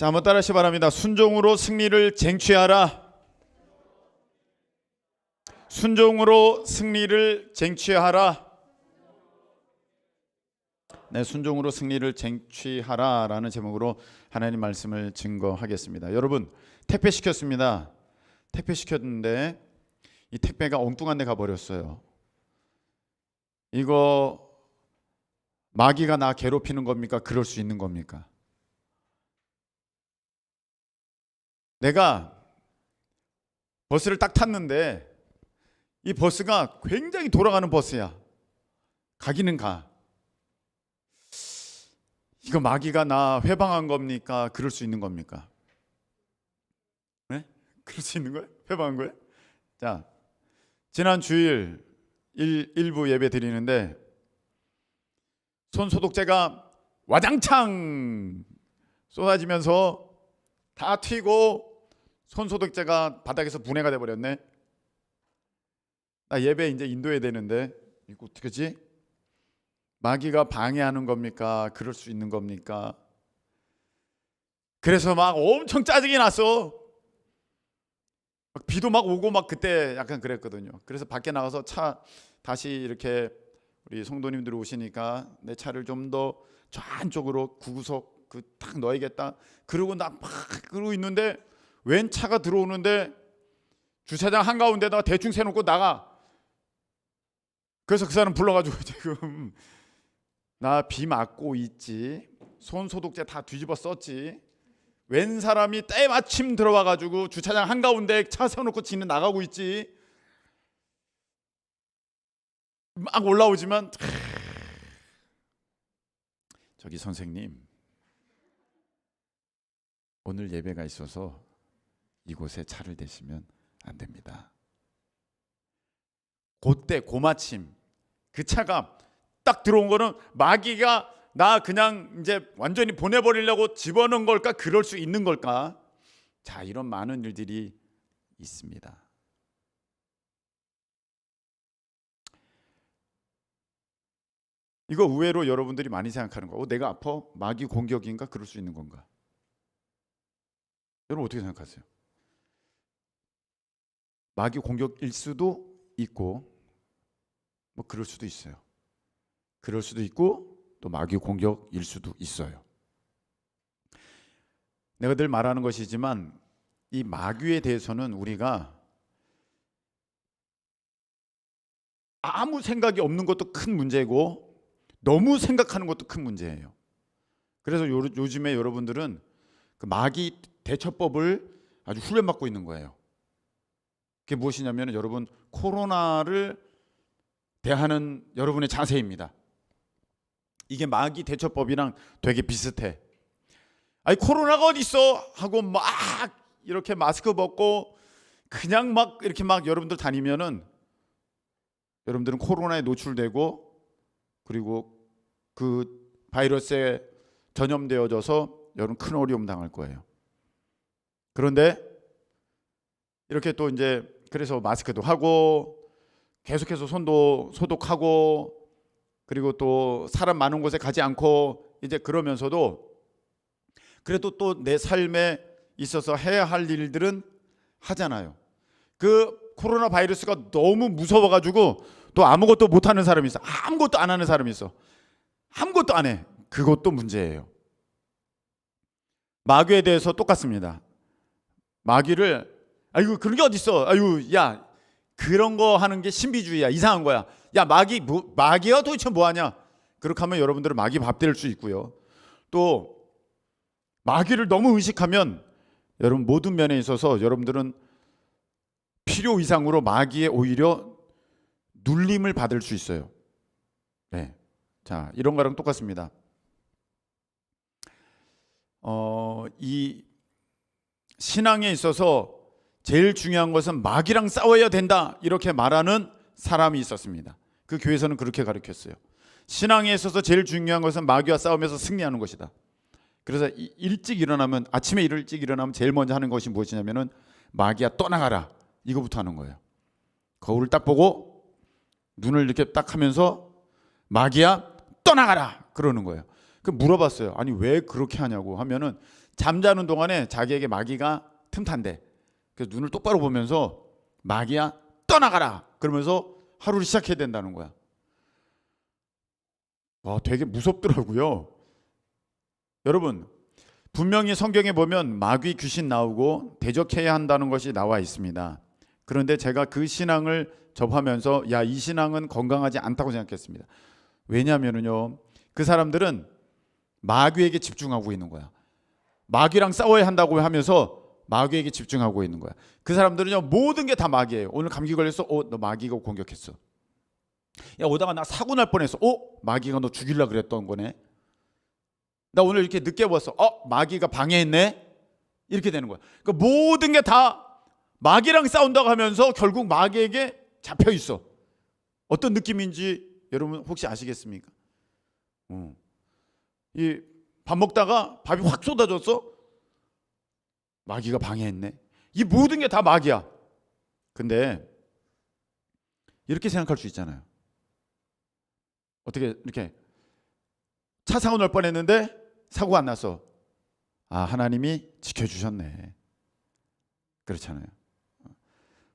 자, 한번 따라하시기 바랍니다. 순종으로 승리를 쟁취하라. 순종으로 승리를 쟁취하라. 네, 순종으로 승리를 쟁취하라 라는 제목으로 하나님 말씀을 증거하겠습니다. 여러분, 택배 시켰습니다. 택배 시켰는데 이 택배가 엉뚱한 데 가버렸어요. 이거 마귀가 나 괴롭히는 겁니까? 그럴 수 있는 겁니까? 내가 버스를 딱 탔는데 이 버스가 굉장히 돌아가는 버스야. 가기는 가. 이거 마귀가 나 회방한 겁니까? 그럴 수 있는 겁니까? 네? 그럴 수 있는 거예요? 회방한 거예요? 자, 지난 주일 일부 예배 드리는데 손 소독제가 와장창 쏟아지면서 다 튀고 손 소독제가 바닥에서 분해가 돼 버렸네. 나 예배 이제 인도해야 되는데 이거 어떡하지? 마귀가 방해하는 겁니까? 그럴 수 있는 겁니까? 그래서 막 엄청 짜증이 났어. 막 비도 막 오고 막 그때 약간 그랬거든요. 그래서 밖에 나가서 차 다시 이렇게 우리 성도님들이 오시니까 내 차를 좀 더 저 안쪽으로 구구석 딱 넣어야겠다. 그러고 나 막 그러고 있는데 웬 차가 들어오는데 주차장 한가운데다가 대충 세놓고 나가. 그래서 그 사람 불러가지고 지금 나 비 맞고 있지. 손 소독제 다 뒤집어 썼지. 웬 사람이 때마침 들어와가지고 주차장 한가운데 차 세워놓고 지는 나가고 있지. 막 올라오지만 저기 선생님, 오늘 예배가 있어서 이곳에 차를 대시면 안 됩니다. 그때 고마침 그 차가 딱 들어온 거는 마귀가 나 그냥 이제 완전히 보내버리려고 집어넣은 걸까? 그럴 수 있는 걸까? 자, 이런 많은 일들이 있습니다. 이거 의외로 여러분들이 많이 생각하는 거. 내가 아파? 마귀 공격인가? 그럴 수 있는 건가? 여러분 어떻게 생각하세요? 마귀 공격일 수도 있고 뭐 그럴 수도 있어요. 그럴 수도 있고 또 마귀 공격일 수도 있어요. 내가 늘 말하는 것이지만 이 마귀에 대해서는 우리가 아무 생각이 없는 것도 큰 문제고 너무 생각하는 것도 큰 문제예요. 그래서 요즘에 여러분들은 그 마귀 대처법을 아주 훈련받고 있는 거예요. 그게 무엇이냐면 여러분 코로나를 대하는 여러분의 자세입니다. 이게 마귀 대처법이랑 되게 비슷해. 아니 코로나가 어디 있어 하고 막 이렇게 마스크 벗고 그냥 막 이렇게 막 여러분들 다니면은 여러분들은 코로나에 노출되고 그리고 그 바이러스에 전염되어져서 여러분 큰 어려움 당할 거예요. 그런데 이렇게 또 이제 그래서 마스크도 하고 계속해서 손도 소독하고 그리고 또 사람 많은 곳에 가지 않고 이제 그러면서도 그래도 또 내 삶에 있어서 해야 할 일들은 하잖아요. 그 코로나 바이러스가 너무 무서워가지고 또 아무것도 못하는 사람이 있어. 아무것도 안 하는 사람이 있어. 아무것도 안 해. 그것도 문제예요. 마귀에 대해서 똑같습니다. 마귀를 아이고 그런 게 어딨어. 아이고 야 그런 거 하는 게 신비주의야. 이상한 거야. 야 마귀가 도대체 뭐하냐. 그렇게 하면 여러분들은 마귀 밥 될 수 있고요. 또 마귀를 너무 의식하면 여러분 모든 면에 있어서 여러분들은 필요 이상으로 마귀에 오히려 눌림을 받을 수 있어요. 네. 자, 이런 거랑 똑같습니다. 이 신앙에 있어서 제일 중요한 것은 마귀랑 싸워야 된다 이렇게 말하는 사람이 있었습니다. 그 교회에서는 그렇게 가르쳤어요. 신앙에 있어서 제일 중요한 것은 마귀와 싸우면서 승리하는 것이다. 그래서 일찍 일어나면 아침에 일찍 일어나면 제일 먼저 하는 것이 무엇이냐면은 마귀야 떠나가라 이거부터 하는 거예요. 거울을 딱 보고 눈을 이렇게 딱 하면서 마귀야 떠나가라 그러는 거예요. 그 물어봤어요. 아니 왜 그렇게 하냐고 하면은 잠자는 동안에 자기에게 마귀가 틈탄대. 그래서 눈을 똑바로 보면서 마귀야 떠나가라 그러면서 하루를 시작해야 된다는 거야. 와, 되게 무섭더라고요. 여러분, 분명히 성경에 보면 마귀 귀신 나오고 대적해야 한다는 것이 나와 있습니다. 그런데 제가 그 신앙을 접하면서 야, 이 신앙은 건강하지 않다고 생각했습니다. 왜냐하면요, 그 사람들은 마귀에게 집중하고 있는 거야. 마귀랑 싸워야 한다고 하면서 마귀에게 집중하고 있는 거야. 그 사람들은요, 모든 게 다 마귀예요. 오늘 감기 걸렸어? 너 마귀가 공격했어. 야, 오다가 나 사고 날 뻔했어. 마귀가 너 죽이려고 그랬던 거네. 나 오늘 이렇게 늦게 왔어. 마귀가 방해했네. 이렇게 되는 거야. 그러니까 모든 게 다 마귀랑 싸운다고 하면서 결국 마귀에게 잡혀 있어. 어떤 느낌인지 여러분 혹시 아시겠습니까? 이 밥 먹다가 밥이 확 쏟아졌어. 마귀가 방해했네. 이 모든 게 다 마귀야. 근데 이렇게 생각할 수 있잖아요. 어떻게 이렇게 차 사고 날 뻔했는데 사고가 안 났어. 하나님이 지켜주셨네. 그렇잖아요.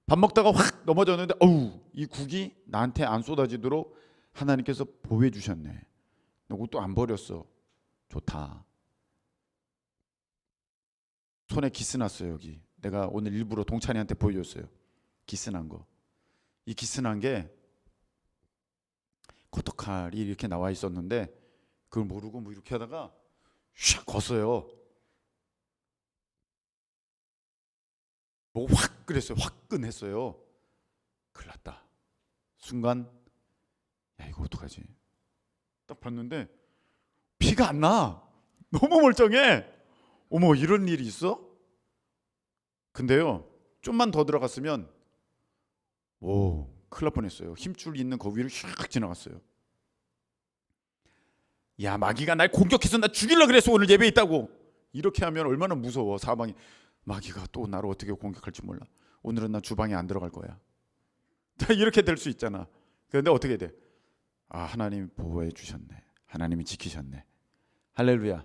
밥 먹다가 확 넘어졌는데 이 국이 나한테 안 쏟아지도록 하나님께서 보호해 주셨네. 너 옷도 안 버렸어. 좋다. 손에 기스 났어요. 여기 내가 오늘 일부러 동찬이한테 보여줬어요. 기스 난 거. 이 기스 난 게 코토칼이 이렇게 나와 있었는데 그걸 모르고 뭐 이렇게 하다가 샥 걷어요. 뭐 확 그랬어요. 화끈했어요. 큰일 났다. 순간 야, 이거 어떡하지? 딱 봤는데 피가 안 나. 너무 멀쩡해. 어머, 이런 일이 있어? 근데요, 좀만 더 들어갔으면 큰일 날 뻔했어요. 힘줄 있는 거 위를 샥 지나갔어요. 야, 마귀가 날 공격해서 나 죽이려고 그랬어. 오늘 예배 있다고. 이렇게 하면 얼마나 무서워. 사방이 마귀가 또 나를 어떻게 공격할지 몰라. 오늘은 나 주방에 안 들어갈 거야. 이렇게 될 수 있잖아. 그런데 어떻게 돼? 하나님이 보호해 주셨네. 하나님이 지키셨네. 할렐루야.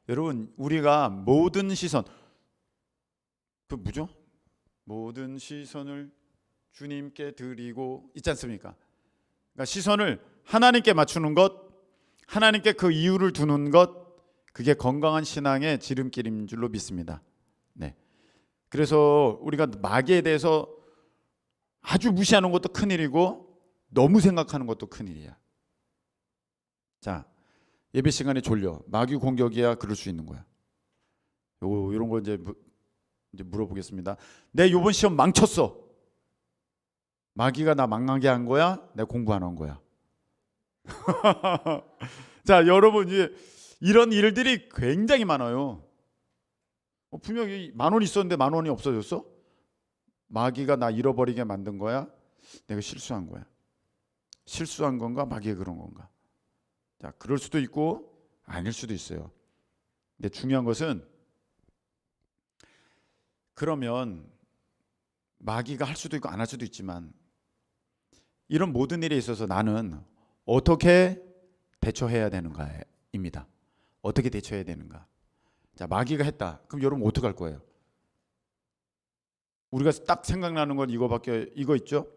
여러분, 우리가 모든 시선, 뭐죠? 모든 시선을 주님께 드리고 있지 않습니까? 그러니까 시선을 하나님께 맞추는 것, 하나님께 그 이유를 두는 것, 그게 건강한 신앙의 지름길인 줄로 믿습니다. 네. 그래서 우리가 마귀에 대해서 아주 무시하는 것도 큰일이고 너무 생각하는 것도 큰일이야. 자, 예배 시간에 졸려. 마귀 공격이야. 그럴 수 있는 거야. 이런 거 이제 물어보겠습니다. 내 이번 시험 망쳤어. 마귀가 나 망하게 한 거야? 내가 공부 안 한 거야? 자, 여러분, 이런 일들이 굉장히 많아요. 분명히 10,000원 있었는데 10,000원이 없어졌어? 마귀가 나 잃어버리게 만든 거야? 내가 실수한 거야? 실수한 건가? 마귀가 그런 건가? 자, 그럴 수도 있고 아닐 수도 있어요. 근데 중요한 것은 그러면 마귀가 할 수도 있고 안 할 수도 있지만 이런 모든 일에 있어서 나는 어떻게 대처해야 되는가입니다. 어떻게 대처해야 되는가? 자, 마귀가 했다. 그럼 여러분 어떻게 할 거예요? 우리가 딱 생각나는 건 이거 있죠?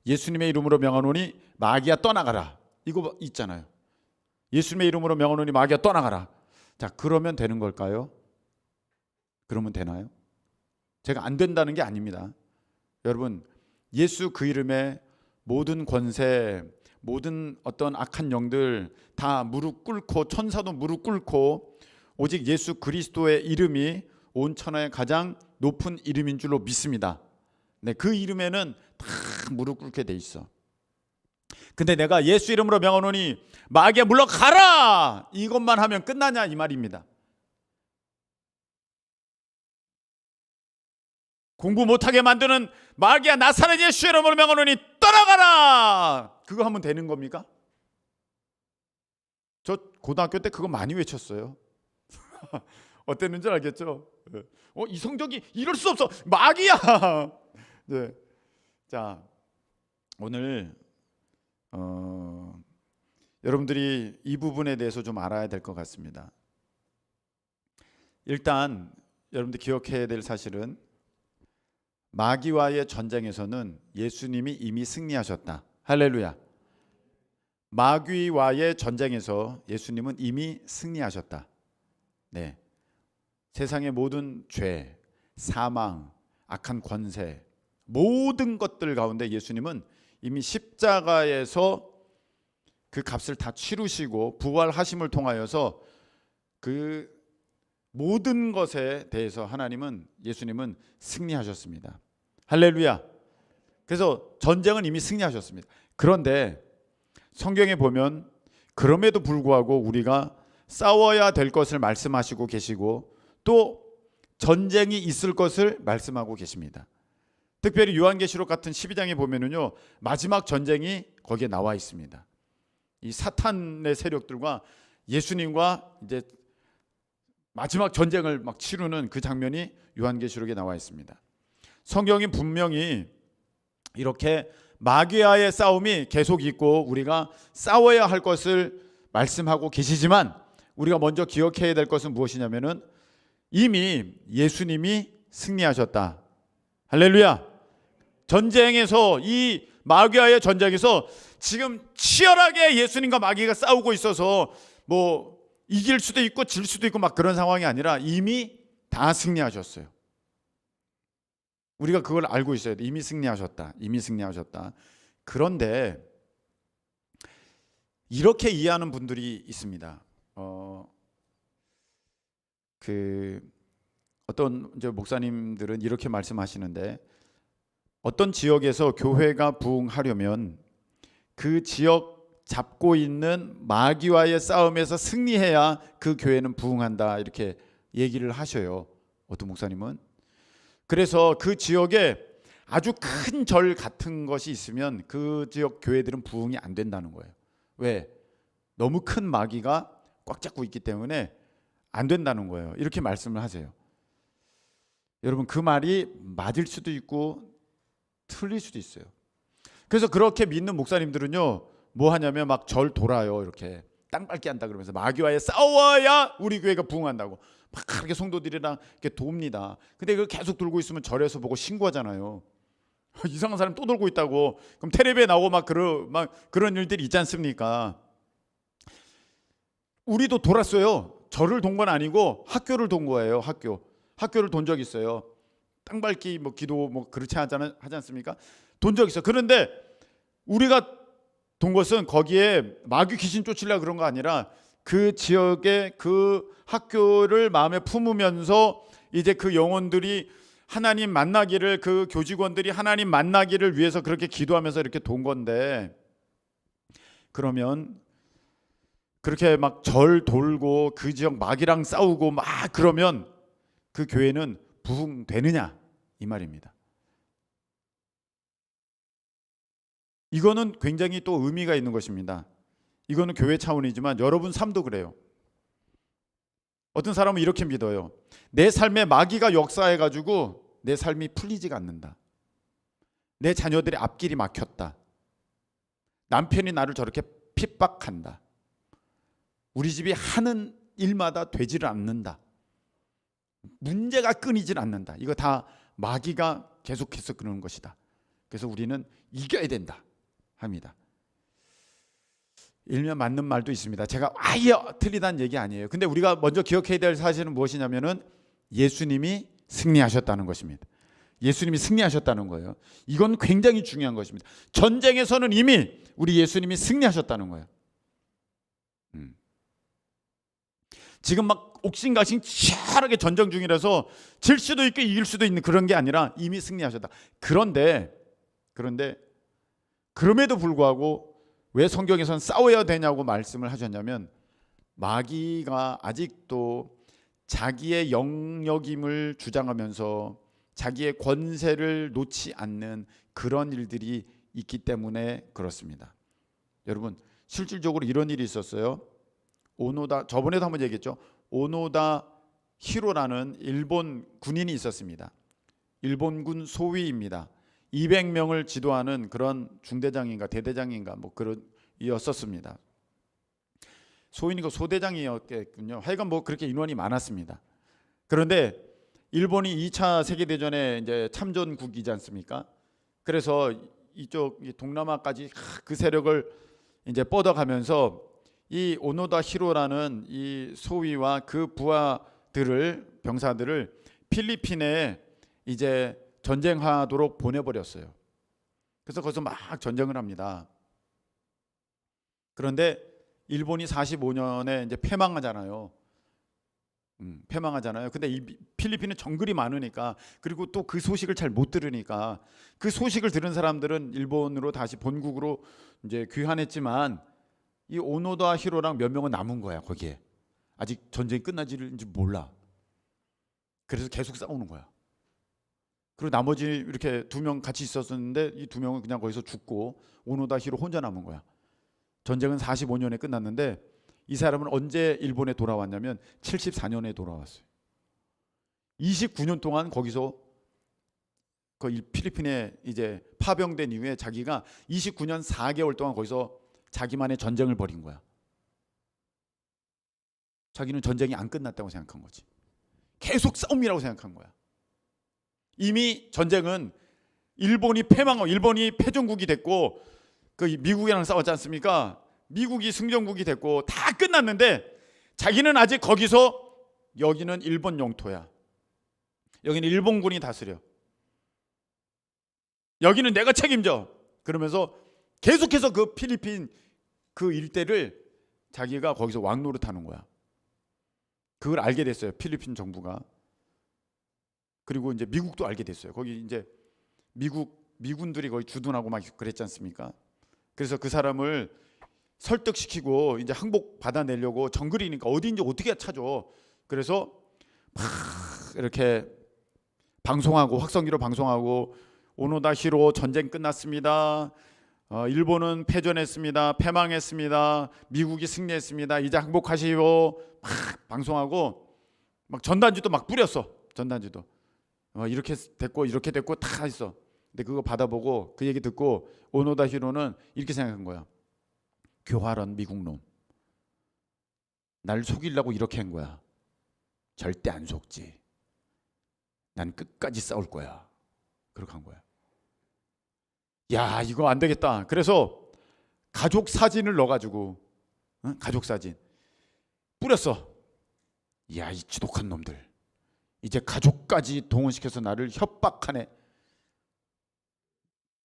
예수님의 이름으로 명하노니 마귀야 떠나가라. 이거 있잖아요. 예수님의 이름으로 명하노니 마귀야 떠나가라. 자, 그러면 되는 걸까요? 그러면 되나요? 제가 안 된다는 게 아닙니다. 여러분, 예수 그 이름에 모든 권세, 모든 어떤 악한 영들 다 무릎 꿇고, 천사도 무릎 꿇고 오직 예수 그리스도의 이름이 온 천하의 가장 높은 이름인 줄로 믿습니다. 네, 그 이름에는 다 무릎 꿇게 돼 있어. 근데 내가 예수 이름으로 명하노니 마귀야 물러가라, 이것만 하면 끝나냐 이 말입니다. 공부 못하게 만드는 마귀야 나사렛 예수 이름으로 명하노니 떠나가라, 그거 하면 되는 겁니까? 저 고등학교 때 그거 많이 외쳤어요. 어땠는지 알겠죠? 이 성적이 이럴 수 없어, 마귀야. 네. 자, 오늘 여러분들이 이 부분에 대해서 좀 알아야 될 것 같습니다. 일단 여러분들 기억해야 될 사실은 마귀와의 전쟁에서는 예수님이 이미 승리하셨다. 할렐루야. 마귀와의 전쟁에서 예수님은 이미 승리하셨다. 네. 세상의 모든 죄, 사망, 악한 권세, 모든 것들 가운데 예수님은 이미 십자가에서 그 값을 다 치르시고 부활하심을 통하여서 그 모든 것에 대해서 예수님은 승리하셨습니다. 할렐루야. 그래서 전쟁은 이미 승리하셨습니다. 그런데 성경에 보면 그럼에도 불구하고 우리가 싸워야 될 것을 말씀하시고 계시고 또 전쟁이 있을 것을 말씀하고 계십니다. 특별히 요한계시록 같은 12장에 보면은요, 마지막 전쟁이 거기에 나와 있습니다. 이 사탄의 세력들과 예수님과 이제 마지막 전쟁을 막 치르는 그 장면이 요한계시록에 나와 있습니다. 성경이 분명히 이렇게 마귀와의 싸움이 계속 있고 우리가 싸워야 할 것을 말씀하고 계시지만 우리가 먼저 기억해야 될 것은 무엇이냐면은 이미 예수님이 승리하셨다. 할렐루야. 전쟁에서 이 마귀와의 전쟁에서 지금 치열하게 예수님과 마귀가 싸우고 있어서 뭐 이길 수도 있고 질 수도 있고 막 그런 상황이 아니라 이미 다 승리하셨어요. 우리가 그걸 알고 있어야 돼. 이미 승리하셨다. 이미 승리하셨다. 그런데 이렇게 이해하는 분들이 있습니다. 어떤 이제 목사님들은 이렇게 말씀하시는데 어떤 지역에서 교회가 부흥하려면 그 지역 잡고 있는 마귀와의 싸움에서 승리해야 그 교회는 부흥한다 이렇게 얘기를 하셔요. 어떤 목사님은. 그래서 그 지역에 아주 큰 절 같은 것이 있으면 그 지역 교회들은 부흥이 안 된다는 거예요. 왜? 너무 큰 마귀가 꽉 잡고 있기 때문에 안 된다는 거예요. 이렇게 말씀을 하세요. 여러분 그 말이 맞을 수도 있고 틀릴 수도 있어요. 그래서 그렇게 믿는 목사님들은요 뭐 하냐면 막 절 돌아요. 이렇게 땅밟기 한다 그러면서 마귀와의 싸워야 우리 교회가 부흥한다고 막 이렇게 성도들이랑 이렇게 돕니다. 근데 그걸 계속 돌고 있으면 절에서 보고 신고하잖아요. 이상한 사람 또 돌고 있다고. 그럼 텔레비에 나오고 막 그런 일들이 있지 않습니까? 우리도 돌았어요. 절을 돈 건 아니고 학교를 돈 거예요. 학교를 돈 적 있어요. 땅밟기 뭐 기도 뭐 그렇지 하지 않습니까? 돈 적 있어. 그런데 우리가 돈 것은 거기에 마귀 귀신 쫓으려고 그런 거 아니라 그 지역의 그 학교를 마음에 품으면서 이제 그 영혼들이 하나님 만나기를, 그 교직원들이 하나님 만나기를 위해서 그렇게 기도하면서 이렇게 돈 건데, 그러면 그렇게 막 절 돌고 그 지역 마귀랑 싸우고 막 그러면 그 교회는 부흥되느냐 이 말입니다. 이거는 굉장히 또 의미가 있는 것입니다. 이거는 교회 차원이지만 여러분 삶도 그래요. 어떤 사람은 이렇게 믿어요. 내 삶에 마귀가 역사해가지고 내 삶이 풀리지가 않는다. 내 자녀들의 앞길이 막혔다. 남편이 나를 저렇게 핍박한다. 우리 집이 하는 일마다 되지를 않는다. 문제가 끊이질 않는다. 이거 다 마귀가 계속해서 그러는 것이다. 그래서 우리는 이겨야 된다 합니다. 일면 맞는 말도 있습니다. 제가 아예 틀리다는 얘기 아니에요. 근데 우리가 먼저 기억해야 될 사실은 무엇이냐면은 예수님이 승리하셨다는 것입니다. 예수님이 승리하셨다는 거예요. 이건 굉장히 중요한 것입니다. 전쟁에서는 이미 우리 예수님이 승리하셨다는 거예요. 지금 막 옥신각신 치열하게 전쟁 중이라서 질 수도 있고 이길 수도 있는 그런 게 아니라 이미 승리하셨다. 그런데 그럼에도 불구하고 왜 성경에서는 싸워야 되냐고 말씀을 하셨냐면 마귀가 아직도 자기의 영역임을 주장하면서 자기의 권세를 놓지 않는 그런 일들이 있기 때문에 그렇습니다. 여러분 실질적으로 이런 일이 있었어요. 오노다, 저번에도 한번 얘기했죠. 오노다 히로라는 일본 군인이 있었습니다. 일본군 소위입니다. 200명을 지도하는 그런 중대장인가 대대장인가 뭐 그런 이었었습니다. 소인이가 소대장이었겠군요. 하여간 뭐 그렇게 인원이 많았습니다. 그런데 일본이 2차 세계대전에 이제 참전국이지 않습니까? 그래서 이쪽 동남아까지 그 세력을 이제 뻗어가면서 이 오노다 히로라는 이 소위와 그 부하들을 병사들을 필리핀에 이제 전쟁하도록 보내버렸어요. 그래서 거기서 막 전쟁을 합니다. 그런데 일본이 45년에 이제 패망하잖아요. 패망하잖아요. 근데 이 필리핀은 정글이 많으니까, 그리고 또 그 소식을 잘 못 들으니까, 그 소식을 들은 사람들은 일본으로 다시 본국으로 이제 귀환했지만 이 오노다 히로랑 몇 명은 남은 거야. 거기에 아직 전쟁이 끝나지를 몰라. 그래서 계속 싸우는 거야. 그리고 나머지 이렇게 2명 같이 있었는데 이 2명은 그냥 거기서 죽고 오노다 히로 혼자 남은 거야. 전쟁은 45년에 끝났는데 이 사람은 언제 일본에 돌아왔냐면 74년에 돌아왔어요. 29년 동안 거기서 그 필리핀에 이제 파병된 이후에 자기가 29년 4개월 동안 거기서 자기만의 전쟁을 벌인 거야. 자기는 전쟁이 안 끝났다고 생각한 거지. 계속 싸움이라고 생각한 거야. 이미 전쟁은 일본이 패망하고 일본이 패전국이 됐고 그 미국이랑 싸웠지 않습니까? 미국이 승전국이 됐고 다 끝났는데 자기는 아직 거기서 여기는 일본 영토야. 여기는 일본군이 다스려. 여기는 내가 책임져. 그러면서 계속해서 그 필리핀 그 일대를 자기가 거기서 왕노릇하는 거야. 그걸 알게 됐어요. 필리핀 정부가. 그리고 이제 미국도 알게 됐어요. 거기 이제 미군들이 거기 주둔하고 막 그랬지 않습니까? 그래서 그 사람을 설득시키고 이제 항복 받아내려고 정글이니까 어디인지 어떻게 찾아. 그래서 막 이렇게 방송하고 확성기로 방송하고 오노다 히로 전쟁 끝났습니다. 일본은 패전했습니다. 패망했습니다. 미국이 승리했습니다. 이제 항복하시오. 막 방송하고 막 전단지도 막 뿌렸어. 전단지도 이렇게 됐고 다 있어. 근데 그거 받아보고 그 얘기 듣고 오노다 히로는 이렇게 생각한 거야. 교활한 미국놈, 날 속이려고 이렇게 한 거야. 절대 안 속지. 난 끝까지 싸울 거야. 그렇게 한 거야. 야, 이거 안 되겠다. 그래서 가족 사진을 넣어가지고 가족 사진 뿌렸어. 야, 이 지독한 놈들 이제 가족까지 동원시켜서 나를 협박하네.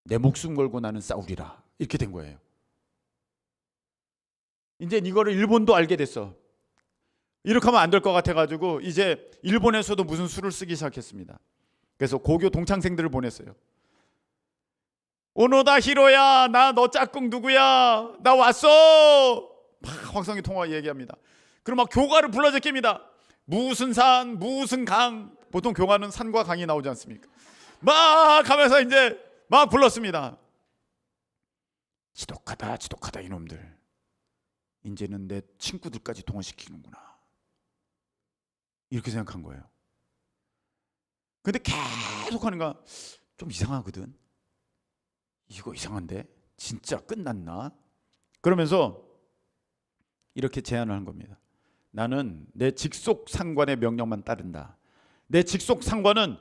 내 목숨 걸고 나는 싸우리라. 이렇게 된 거예요. 이제 이거를 일본도 알게 됐어. 이렇게 하면 안 될 것 같아가지고 이제 일본에서도 무슨 수를 쓰기 시작했습니다. 그래서 고교 동창생들을 보냈어요. 오노다 히로야, 나 너 짝꿍 누구야? 나 왔어. 막 황성이 통화 얘기합니다. 그럼 막 교가를 불러 제낍니다. 무슨 산, 무슨 강. 보통 교가는 산과 강이 나오지 않습니까? 막 하면서 이제 막 불렀습니다. 지독하다, 지독하다 이놈들. 이제는 내 친구들까지 동원시키는구나. 이렇게 생각한 거예요. 근데 계속 하는 거 좀 이상하거든. 이거 이상한데? 진짜 끝났나? 그러면서 이렇게 제안을 한 겁니다. 나는 내 직속 상관의 명령만 따른다. 내 직속 상관은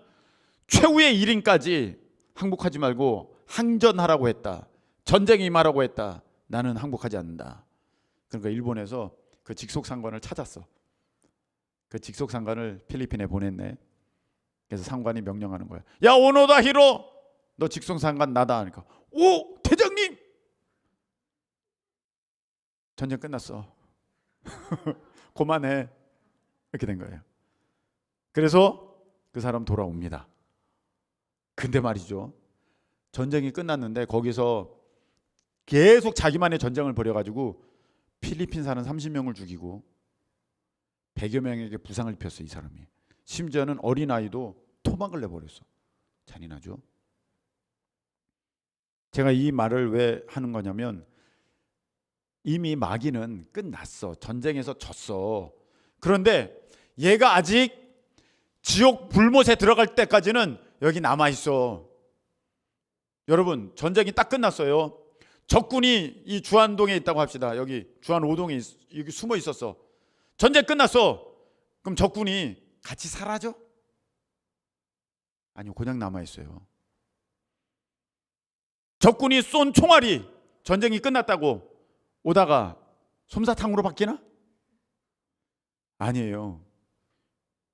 최후의 1인까지 항복하지 말고 항전하라고 했다. 전쟁에 임하라고 했다. 나는 항복하지 않는다. 그러니까 일본에서 그 직속 상관을 찾았어. 그 직속 상관을 필리핀에 보냈네. 그래서 상관이 명령하는 거야. 야, 오노다 히로, 너 직속 상관 나다. 하니까 오, 대장님. 전쟁 끝났어. 그만해. 이렇게 된 거예요. 그래서 그 사람 돌아옵니다. 근데 말이죠, 전쟁이 끝났는데 거기서 계속 자기만의 전쟁을 벌여가지고 필리핀 사는 30명을 죽이고 100여 명에게 부상을 입혔어. 이 사람이. 심지어는 어린아이도 토막을 내버렸어. 잔인하죠. 제가 이 말을 왜 하는 거냐면 이미 마귀는 끝났어. 전쟁에서 졌어. 그런데 얘가 아직 지옥 불못에 들어갈 때까지는 여기 남아있어. 여러분, 전쟁이 딱 끝났어요. 적군이 이 주안동에 있다고 합시다. 여기 주안 5동에 여기 숨어 있었어. 전쟁 끝났어. 그럼 적군이 같이 사라져? 아니요, 그냥 남아 있어요. 적군이 쏜 총알이 전쟁이 끝났다고 오다가 솜사탕으로 바뀌나? 아니에요.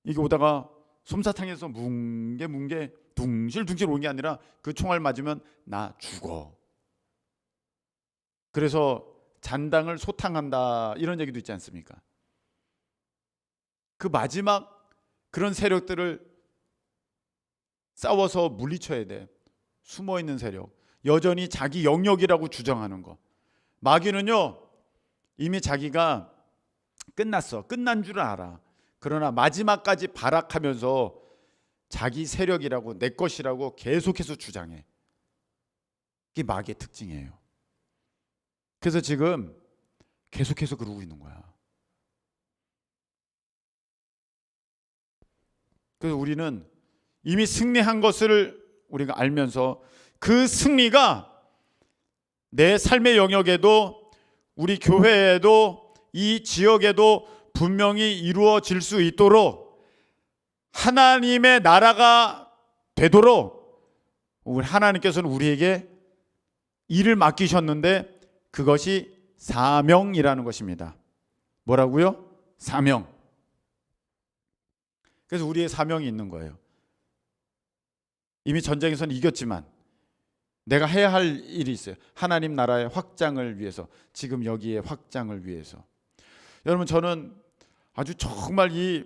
이게 오다가 솜사탕에서 뭉게 둥실둥실 온 게 아니라 그 총알 맞으면 나 죽어. 그래서 잔당을 소탕한다 이런 얘기도 있지 않습니까? 그 마지막 그런 세력들을 싸워서 물리쳐야 돼. 숨어있는 세력, 여전히 자기 영역이라고 주장하는 거. 마귀는요 이미 자기가 끝난 줄 알아. 그러나 마지막까지 발악하면서 자기 세력이라고 내 것이라고 계속해서 주장해. 이게 마귀의 특징이에요. 그래서 지금 계속해서 그러고 있는 거야. 그래서 우리는 이미 승리한 것을 우리가 알면서 그 승리가 내 삶의 영역에도 우리 교회에도 이 지역에도 분명히 이루어질 수 있도록 하나님의 나라가 되도록 우리 하나님께서는 우리에게 일을 맡기셨는데 그것이 사명이라는 것입니다. 뭐라고요? 사명. 그래서 우리의 사명이 있는 거예요. 이미 전쟁에서는 이겼지만 내가 해야 할 일이 있어요. 하나님 나라의 확장을 위해서, 지금 여기에 확장을 위해서. 여러분, 저는 아주 정말 이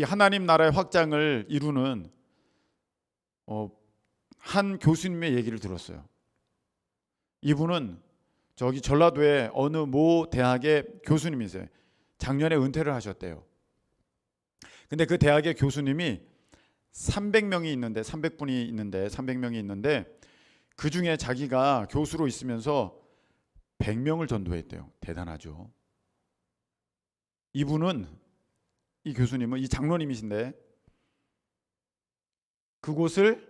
하나님 나라의 확장을 이루는 한 교수님의 얘기를 들었어요. 이분은 저기 전라도의 어느 모 대학의 교수님이세요. 작년에 은퇴를 하셨대요. 근데 그 대학의 교수님이 300명이 있는데 300명이 있는데 그 중에 자기가 교수로 있으면서 100명을 전도했대요. 대단하죠. 이분은, 이 교수님은, 이 장로님이신데 그곳을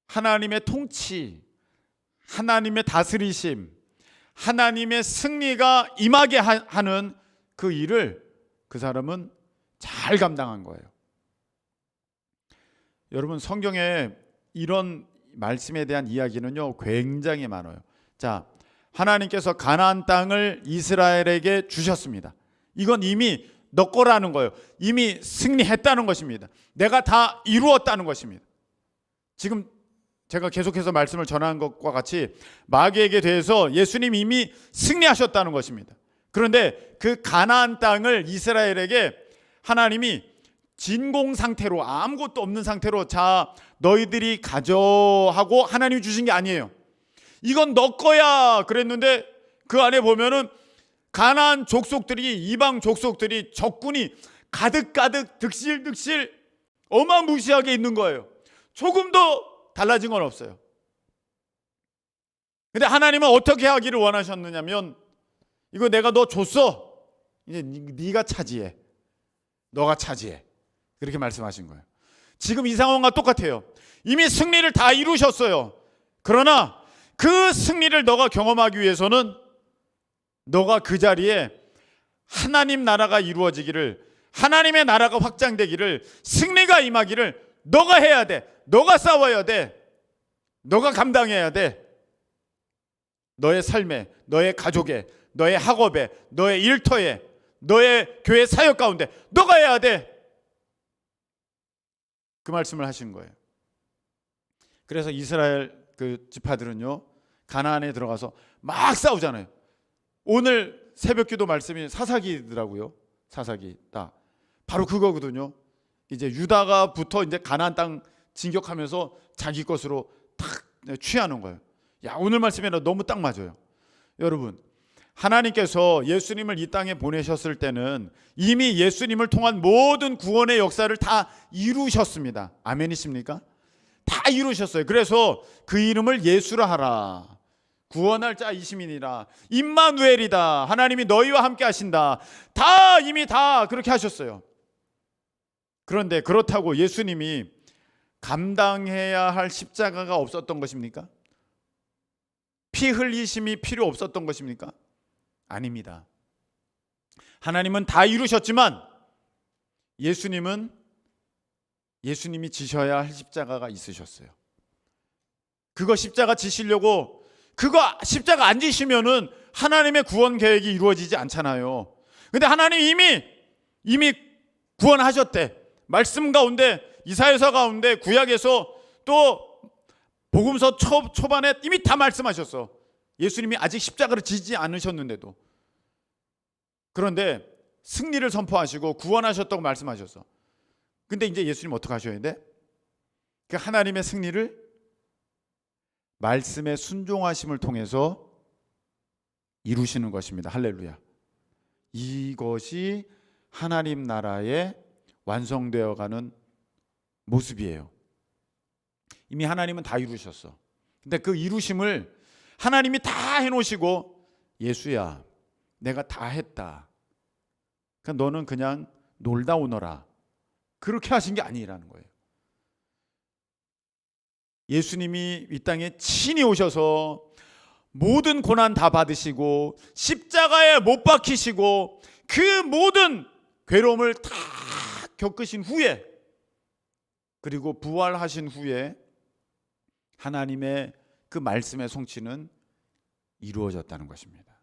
하나님의 통치, 하나님의 다스리심, 하나님의 승리가 임하게 하는 그 일을 그 사람은 잘 감당한 거예요. 여러분, 성경에 이런 말씀에 대한 이야기는요 굉장히 많아요. 자, 하나님께서 가나안 땅을 이스라엘에게 주셨습니다. 이건 이미 너 거라는 거예요. 이미 승리했다는 것입니다. 내가 다 이루었다는 것입니다. 지금 제가 계속해서 말씀을 전하는 것과 같이 마귀에게 대해서 예수님이 이미 승리하셨다는 것입니다. 그런데 그 가나안 땅을 이스라엘에게 하나님이 진공 상태로, 아무것도 없는 상태로, 자 너희들이 가져하고 하나님이 주신 게 아니에요. 이건 너 거야 그랬는데 그 안에 보면은 가나안 족속들이, 이방 족속들이, 적군이 가득가득 득실득실 어마무시하게 있는 거예요. 조금도 달라진 건 없어요. 근데 하나님은 어떻게 하기를 원하셨느냐면, 이거 내가 너 줬어, 이제 네가 차지해, 너가 차지해, 그렇게 말씀하신 거예요. 지금 이 상황과 똑같아요. 이미 승리를 다 이루셨어요. 그러나 그 승리를 너가 경험하기 위해서는 너가 그 자리에 하나님 나라가 이루어지기를, 하나님의 나라가 확장되기를, 승리가 임하기를 너가 해야 돼. 너가 싸워야 돼. 너가 감당해야 돼. 너의 삶에, 너의 가족에, 너의 학업에, 너의 일터에, 너의 교회 사역 가운데 너가 해야 돼. 그 말씀을 하신 거예요. 그래서 이스라엘 그 지파들은요 가나안에 들어가서 막 싸우잖아요. 오늘 새벽기도 말씀이 사사기더라고요. 사사기다. 바로 그거거든요. 이제 유다가부터 이제 가나안 땅 진격하면서 자기 것으로 탁 취하는 거예요. 야, 오늘 말씀에는 너무 딱 맞아요. 여러분, 하나님께서 예수님을 이 땅에 보내셨을 때는 이미 예수님을 통한 모든 구원의 역사를 다 이루셨습니다. 아멘이십니까? 다 이루셨어요. 그래서 그 이름을 예수라 하라. 구원할 자 이심이니라. 임마누엘이다. 하나님이 너희와 함께 하신다. 다 이미 다 그렇게 하셨어요. 그런데 그렇다고 예수님이 감당해야 할 십자가가 없었던 것입니까? 피 흘리심이 필요 없었던 것입니까? 아닙니다. 하나님은 다 이루셨지만 예수님이 지셔야 할 십자가가 있으셨어요. 그거 십자가 지시려고, 그거 십자가 안 지시면은 하나님의 구원 계획이 이루어지지 않잖아요. 근데 하나님 이미 구원하셨대. 말씀 가운데, 이사야서 가운데, 구약에서 또 복음서 초반에 이미 다 말씀하셨어. 예수님이 아직 십자가를 지지 않으셨는데도. 그런데 승리를 선포하시고 구원하셨다고 말씀하셨어. 근데 이제 예수님 어떻게 하셔야 돼? 그 하나님의 승리를 말씀의 순종하심을 통해서 이루시는 것입니다. 할렐루야. 이것이 하나님 나라의 완성되어가는 모습이에요. 이미 하나님은 다 이루셨어. 근데 그 이루심을 하나님이 다 해놓으시고, 예수야, 내가 다 했다. 그러니까 너는 그냥 놀다 오너라. 그렇게 하신 게 아니라는 거예요. 예수님이 이 땅에 친히 오셔서 모든 고난 다 받으시고 십자가에 못 박히시고 그 모든 괴로움을 다 겪으신 후에, 그리고 부활하신 후에 하나님의 그 말씀의 성취는 이루어졌다는 것입니다.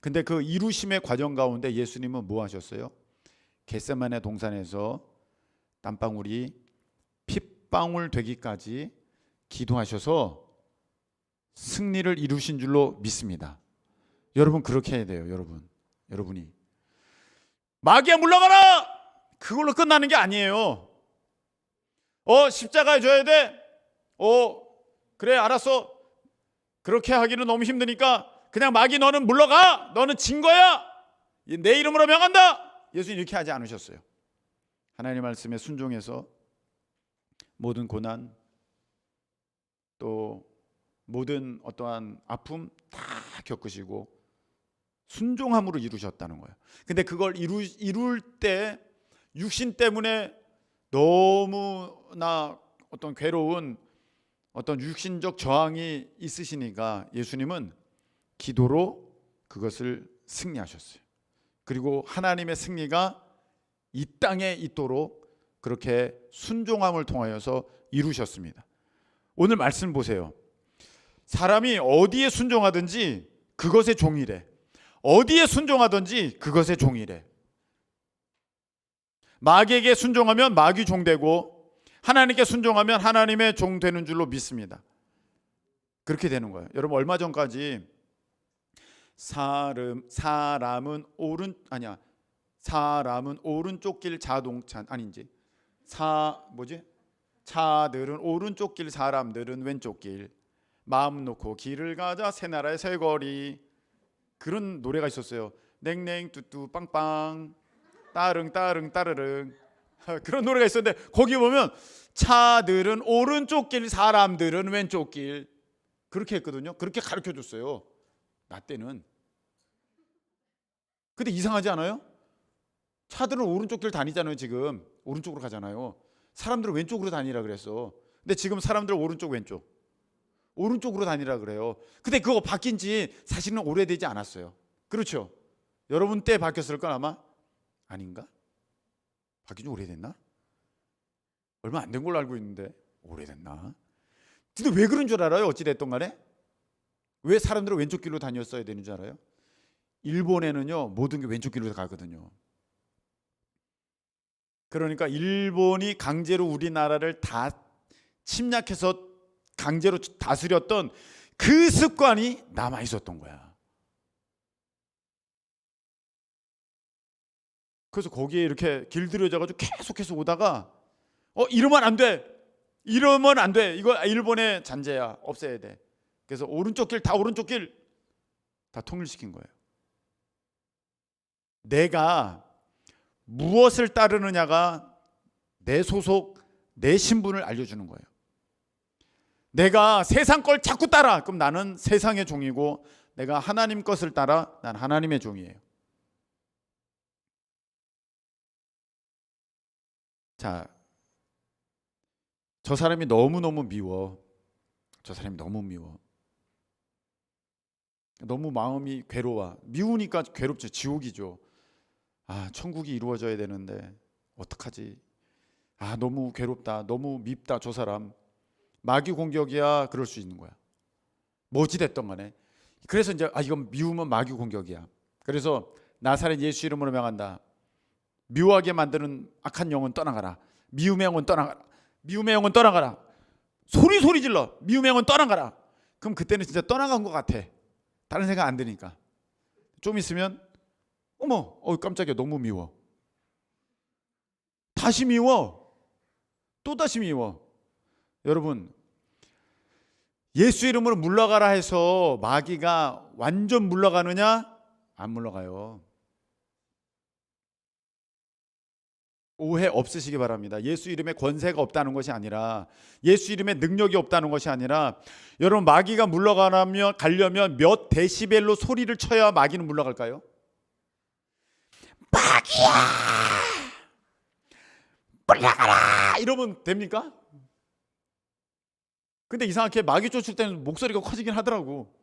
근데 그 이루심의 과정 가운데 예수님은 뭐 하셨어요? 겟세마네 동산에서 땀방울이 핏방울 되기까지 기도하셔서 승리를 이루신 줄로 믿습니다. 여러분 그렇게 해야 돼요. 여러분이 마귀야 물러가라! 그걸로 끝나는 게 아니에요. 십자가에 줘야 돼? 그래 알았어. 그렇게 하기는 너무 힘드니까 그냥 마귀 너는 물러가. 너는 진 거야. 내 이름으로 명한다. 예수님 이렇게 하지 않으셨어요. 하나님 말씀에 순종해서 모든 고난, 또 모든 어떠한 아픔 다 겪으시고 순종함으로 이루셨다는 거예요. 근데 그걸 이룰 때 육신 때문에 너무나 어떤 괴로운 어떤 육신적 저항이 있으시니까 예수님은 기도로 그것을 승리하셨어요. 그리고 하나님의 승리가 이 땅에 있도록 그렇게 순종함을 통하여서 이루셨습니다. 오늘 말씀 보세요. 사람이 어디에 순종하든지 그것의 종이래. 어디에 순종하든지 그것의 종이래. 마귀에게 순종하면 마귀 종 되고 하나님께 순종하면 하나님의 종 되는 줄로 믿습니다. 그렇게 되는 거예요. 여러분 얼마 전까지 사람은 오른쪽 길 자동차 차들은 오른쪽 길, 사람들은 왼쪽 길. 마음 놓고 길을 가자 새나라의 새거리. 그런 노래가 있었어요. 냉냉 뚜뚜 빵빵 따릉 따릉 따르릉. 그런 노래가 있었는데 거기 보면 차들은 오른쪽 길, 사람들은 왼쪽 길. 그렇게 했거든요. 그렇게 가르쳐 줬어요. 나 때는. 근데 이상하지 않아요? 차들은 오른쪽 길 다니잖아요. 지금 오른쪽으로 가잖아요. 사람들은 왼쪽으로 다니라 그랬어. 근데 지금 사람들은 오른쪽으로 다니라 그래요. 근데 그거 바뀐 지 사실은 오래되지 않았어요. 그렇죠? 여러분 때 바뀌었을 건 아마 아닌가? 바뀐 지 오래됐나? 얼마 안 된 걸로 알고 있는데 오래됐나? 근데 왜 그런 줄 알아요? 어찌됐든 간에 왜 사람들은 왼쪽 길로 다녔어야 되는 줄 알아요? 일본에는요 모든 게 왼쪽 길로 가거든요. 그러니까 일본이 강제로 우리나라를 다 침략해서 강제로 다스렸던 그 습관이 남아 있었던 거야. 그래서 거기에 이렇게 길들여져가지고 계속해서 오다가 이러면 안 돼. 이거 일본의 잔재야. 없애야 돼. 그래서 오른쪽 길 다 통일시킨 거예요. 내가 무엇을 따르느냐가 내 소속, 내 신분을 알려주는 거예요. 내가 세상 걸 자꾸 따라. 그럼 나는 세상의 종이고, 내가 하나님 것을 따라. 난 하나님의 종이에요. 자, 저 사람이 너무너무 미워. 저 사람이 너무 미워. 너무 마음이 괴로워. 미우니까 괴롭죠. 지옥이죠. 아, 천국이 이루어져야 되는데 어떡하지? 아, 너무 괴롭다. 너무 밉다. 저 사람. 마귀 공격이야. 그럴 수 있는 거야. 뭐지 됐던 간에. 그래서 이제 이건 미우면 마귀 공격이야. 그래서 나사렛 예수 이름으로 명한다. 미워하게 만드는 악한 영은 떠나가라. 미움의 영은 떠나가라. 미움의 영은 떠나가라. 소리 질러. 미움의 영은 떠나가라. 그럼 그때는 진짜 떠나간 것 같아. 다른 생각 안 드니까. 좀 있으면 어머, 깜짝이야. 너무 미워. 다시 미워. 또 다시 미워. 여러분, 예수 이름으로 물러가라 해서 마귀가 완전 물러가느냐? 안 물러가요. 오해 없으시기 바랍니다. 예수 이름에 권세가 없다는 것이 아니라, 예수 이름에 능력이 없다는 것이 아니라, 여러분, 마귀가 가려면 몇 데시벨로 소리를 쳐야 마귀는 물러갈까요? 마귀야! 물러가라! 이러면 됩니까? 근데 이상하게 마귀 쫓을 때는 목소리가 커지긴 하더라고.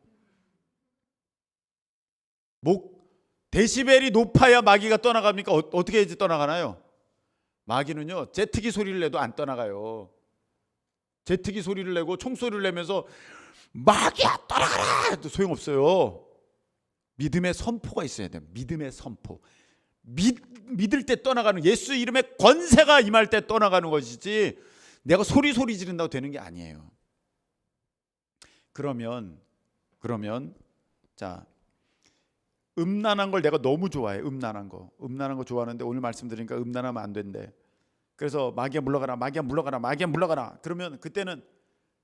데시벨이 높아야 마귀가 떠나갑니까? 어떻게 해야지 떠나가나요? 마귀는요, 제트기 소리를 내도 안 떠나가요. 제트기 소리를 내고 총소리를 내면서 마귀야 떠나가라 해도 소용없어요. 믿음의 선포가 있어야 돼요. 믿음의 선포. 믿을 때 떠나가는, 예수 이름의 권세가 임할 때 떠나가는 것이지 내가 소리 지른다고 되는 게 아니에요. 그러면 자, 음란한 걸 내가 너무 좋아해. 음란한 거 좋아하는데 오늘 말씀드리니까 음란하면 안 된대. 그래서 마귀야 물러가라, 마귀야 물러가라, 마귀야 물러가라. 그러면 그때는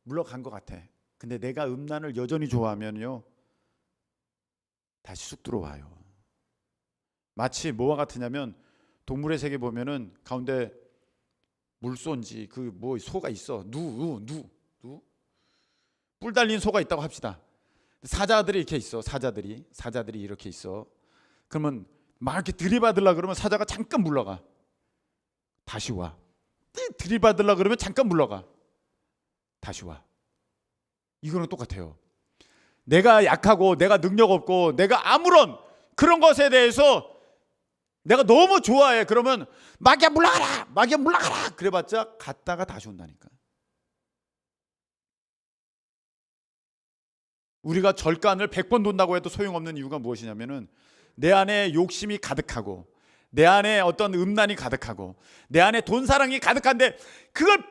물러간 것 같아. 근데 내가 음란을 여전히 좋아하면요, 다시 쑥 들어와요. 마치 뭐와 같으냐면, 동물의 세계 보면은 가운데 물소인지 소가 있어. 뿔 달린 소가 있다고 합시다. 사자들이 이렇게 있어. 사자들이 이렇게 있어. 그러면 막 이렇게 들이받으려고 그러면 사자가 잠깐 물러가. 다시 와. 들이받으려고 그러면 잠깐 물러가. 다시 와. 이거는 똑같아요. 내가 약하고 내가 능력 없고 내가 아무런 그런 것에 대해서 내가 너무 좋아해. 그러면 마귀야 물러가라, 마귀야 물러가라 그래봤자 갔다가 다시 온다니까. 우리가 절간을 100번 돈다고 해도 소용없는 이유가 무엇이냐면은, 내 안에 욕심이 가득하고 내 안에 어떤 음란이 가득하고 내 안에 돈 사랑이 가득한데, 그걸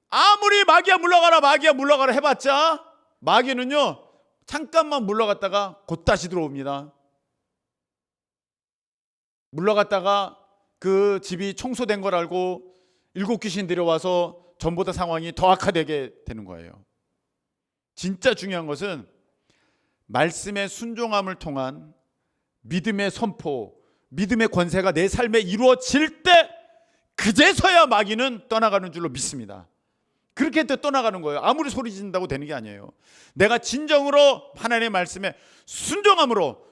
아무리 마귀야 물러가라 해봤자 마귀는요 잠깐만 물러갔다가 곧 다시 들어옵니다. 물러갔다가 그 집이 청소된 걸 알고 7 귀신 들여와서 전보다 상황이 더 악화되게 되는 거예요. 진짜 중요한 것은 말씀의 순종함을 통한 믿음의 선포, 믿음의 권세가 내 삶에 이루어질 때 그제서야 마귀는 떠나가는 줄로 믿습니다. 그렇게 또 떠나가는 거예요. 아무리 소리 지른다고 되는 게 아니에요. 내가 진정으로 하나님의 말씀에 순종함으로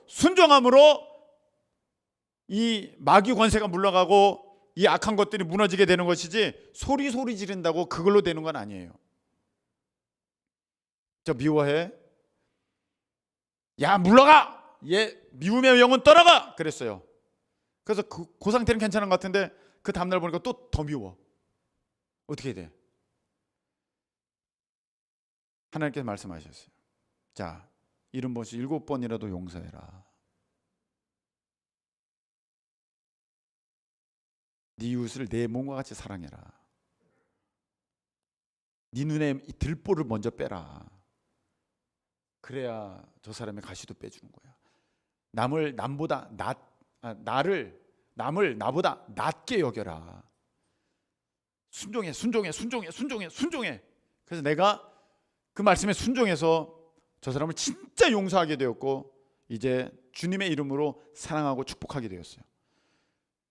이 마귀 권세가 물러가고 이 악한 것들이 무너지게 되는 것이지, 소리 지른다고 그걸로 되는 건 아니에요. 저 미워해? 야 물러가! 얘 미움의 영은 떠나가! 그랬어요. 그래서 그 상태는 괜찮은 것 같은데 그 다음날 보니까 또 더 미워. 어떻게 해야 돼? 하나님께서 말씀하셨어요. 자, 70번씩 7번이라도 용서해라. 네 이웃을 내 몸과 같이 사랑해라. 네 눈에 이 들보를 먼저 빼라. 그래야 저 사람의 가시도 빼주는 거야. 남을 나보다 낮게 여겨라. 순종해. 그래서 내가 그 말씀에 순종해서 저 사람을 진짜 용서하게 되었고, 이제 주님의 이름으로 사랑하고 축복하게 되었어요.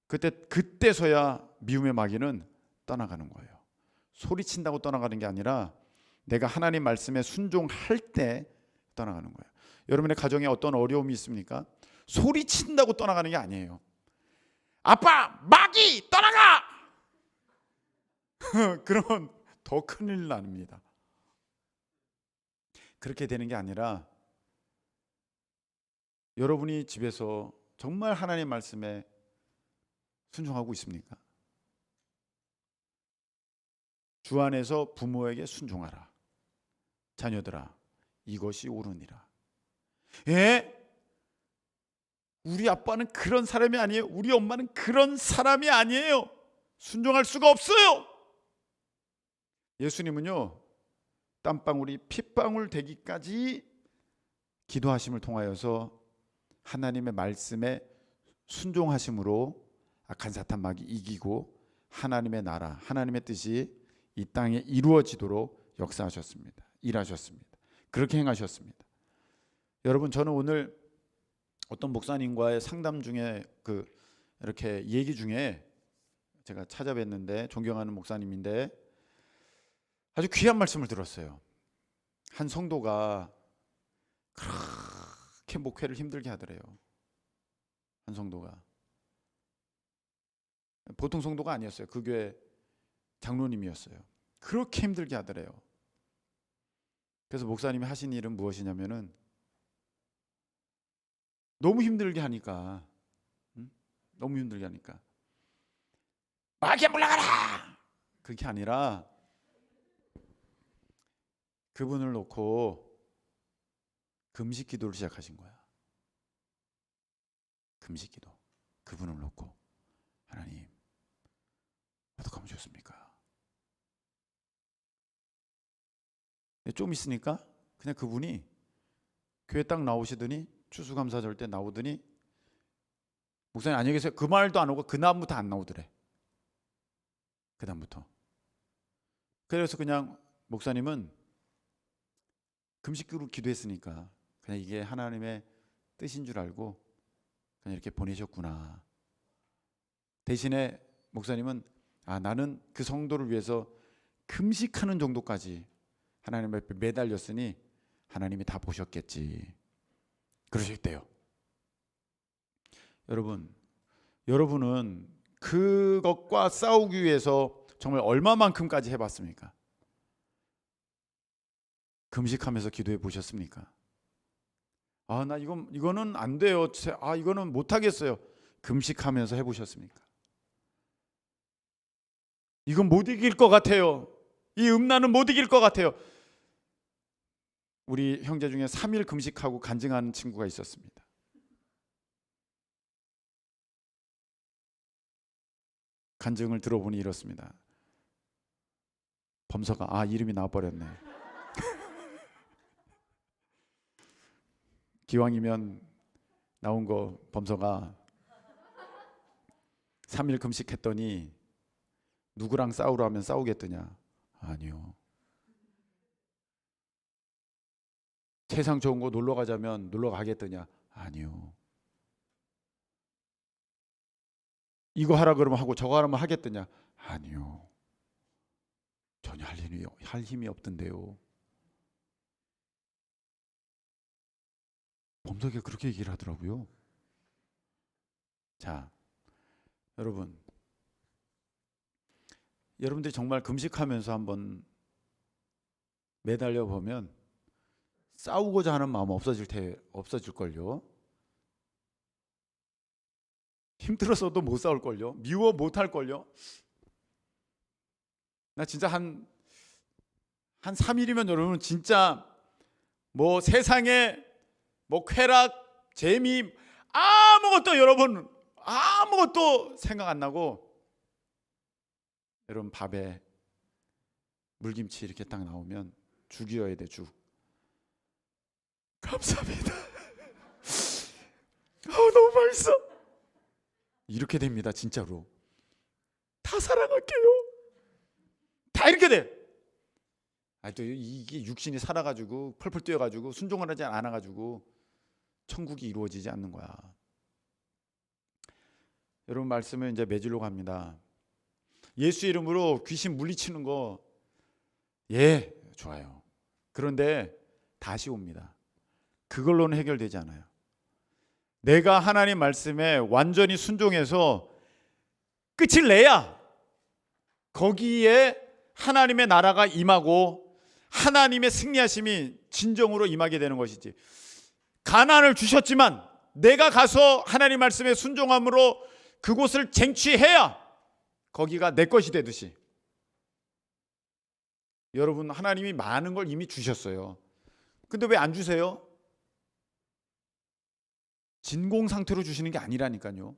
그때서야 미움의 마귀는 떠나가는 거예요. 소리친다고 떠나가는 게 아니라 내가 하나님 말씀에 순종할 때 떠나가는 거예요. 여러분의 가정에 어떤 어려움이 있습니까? 소리친다고 떠나가는 게 아니에요. 아빠 마귀 떠나가! 그러면 더 큰일 납니다. 그렇게 되는 게 아니라 여러분이 집에서 정말 하나님 말씀에 순종하고 있습니까? 주 안에서 부모에게 순종하라. 자녀들아, 이것이 옳으니라. 예? 우리 아빠는 그런 사람이 아니에요. 우리 엄마는 그런 사람이 아니에요. 순종할 수가 없어요. 예수님은요, 땀방울이 핏방울 되기까지 기도하심을 통하여서 하나님의 말씀에 순종하심으로 악한 사탄 마귀 이기고 하나님의 나라, 하나님의 뜻이 이 땅에 이루어지도록 역사하셨습니다. 일하셨습니다. 그렇게 행하셨습니다. 여러분, 저는 오늘 어떤 목사님과의 상담 중에 이렇게 얘기 중에 제가 찾아뵀는데, 존경하는 목사님인데 아주 귀한 말씀을 들었어요. 한 성도가 그렇게 목회를 힘들게 하더래요. 한 성도가 보통 성도가 아니었어요. 그 교회 장로님이었어요. 그렇게 힘들게 하더래요. 그래서 목사님이 하신 일은 무엇이냐면은 너무 힘들게 하니까 마귀야 물러가라! 그게 아니라 그분을 놓고 금식 기도를 시작하신 거야. 금식 기도. 그분을 놓고 하나님 어떻게 하면 좋습니까? 좀 있으니까 그냥 그분이 교회 딱 나오시더니 추수감사절 때 나오더니 목사님 안녕히 계세요. 그 말도 안 오고 그 다음부터 안 나오더래. 그 다음부터. 그래서 그냥 목사님은 금식으로 기도했으니까 그냥 이게 하나님의 뜻인 줄 알고 그냥 이렇게 보내셨구나. 대신에 목사님은 나는 그 성도를 위해서 금식하는 정도까지 하나님 앞에 매달렸으니 하나님이 다 보셨겠지. 그러셨대요. 여러분은 그것과 싸우기 위해서 정말 얼마만큼까지 해봤습니까? 금식하면서 기도해 보셨습니까? 나 이거는 안 돼요. 이거는 못 하겠어요. 금식하면서 해보셨습니까? 이건 못 이길 것 같아요. 이 음란은 못 이길 것 같아요. 우리 형제 중에 3일 금식하고 간증하는 친구가 있었습니다. 간증을 들어보니 이렇습니다. 범서가 이름이 나와버렸네. 기왕이면 나온 거 범서가 3일 금식했더니 누구랑 싸우러 하면 싸우겠더냐? 아니요. 세상 좋은 거 놀러 가자면 놀러 가겠더냐? 아니요. 이거 하라 그러면 하고 저거 하라면 하겠더냐? 아니요. 전혀 할 힘이 없던데요. 범석이가 그렇게 얘기를 하더라고요. 자, 여러분들이 정말 금식하면서 한번 매달려 보면 싸우고자 하는 마음 없어질걸요. 힘들어서도 못 싸울걸요. 미워 못할걸요. 나 진짜 한 3일이면 여러분 진짜 뭐 세상에 뭐 쾌락, 재미 아무것도 생각 안 나고 여러분 밥에 물김치 이렇게 딱 나오면 죽이어야 돼. 죽. 감사합니다. 너무 맛있어. 이렇게 됩니다. 진짜로. 다 사랑할게요. 다 이렇게 돼. 또 이게 육신이 살아가지고 펄펄 뛰어가지고 순종을 하지 않아가지고 천국이 이루어지지 않는 거야. 여러분 말씀을 이제 맺으려고 합니다. 예수 이름으로 귀신 물리치는 거 좋아요. 그런데 다시 옵니다. 그걸로는 해결되지 않아요. 내가 하나님 말씀에 완전히 순종해서 끝을 내야 거기에 하나님의 나라가 임하고 하나님의 승리하심이 진정으로 임하게 되는 것이지. 가나안을 주셨지만 내가 가서 하나님 말씀에 순종함으로 그곳을 쟁취해야 거기가 내 것이 되듯이, 여러분 하나님이 많은 걸 이미 주셨어요. 근데 왜 안 주세요? 진공 상태로 주시는 게 아니라니까요.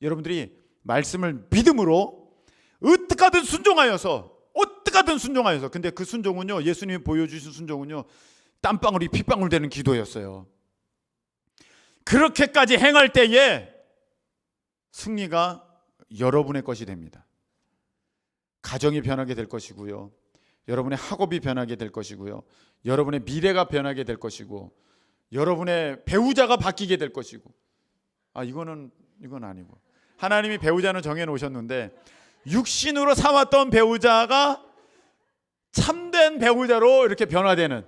여러분들이 말씀을 믿음으로 어떻게든 순종하여서, 근데 그 순종은요, 예수님이 보여주신 순종은요, 땀방울이 핏방울 되는 기도였어요. 그렇게까지 행할 때에 승리가 여러분의 것이 됩니다. 가정이 변하게 될 것이고요, 여러분의 학업이 변하게 될 것이고요, 여러분의 미래가 변하게 될 것이고, 여러분의 배우자가 바뀌게 될 것이고. 이건 아니고, 하나님이 배우자는 정해 놓으셨는데 육신으로 삼았던 배우자가 참된 배우자로 이렇게 변화되는,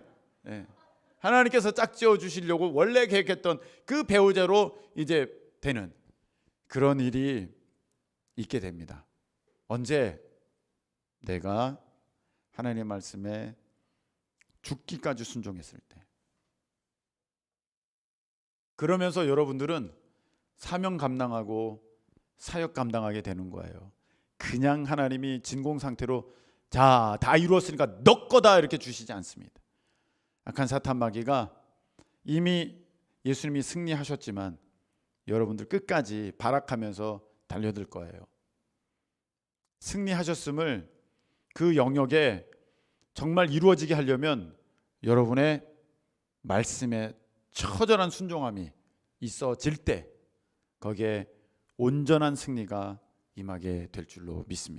하나님께서 짝지어 주시려고 원래 계획했던 그 배우자로 이제 되는 그런 일이 있게 됩니다. 언제? 내가 하나님의 말씀에 죽기까지 순종했을 때. 그러면서 여러분들은 사명 감당하고 사역 감당하게 되는 거예요. 그냥 하나님이 진공 상태로 자, 다 이루었으니까 너 거다 이렇게 주시지 않습니다. 악한 사탄 마귀가 이미 예수님이 승리하셨지만 여러분들 끝까지 발악하면서 달려들 거예요. 승리하셨음을 그 영역에 정말 이루어지게 하려면 여러분의 말씀에 처절한 순종함이 있어질 때 거기에 온전한 승리가 임하게 될 줄로 믿습니다.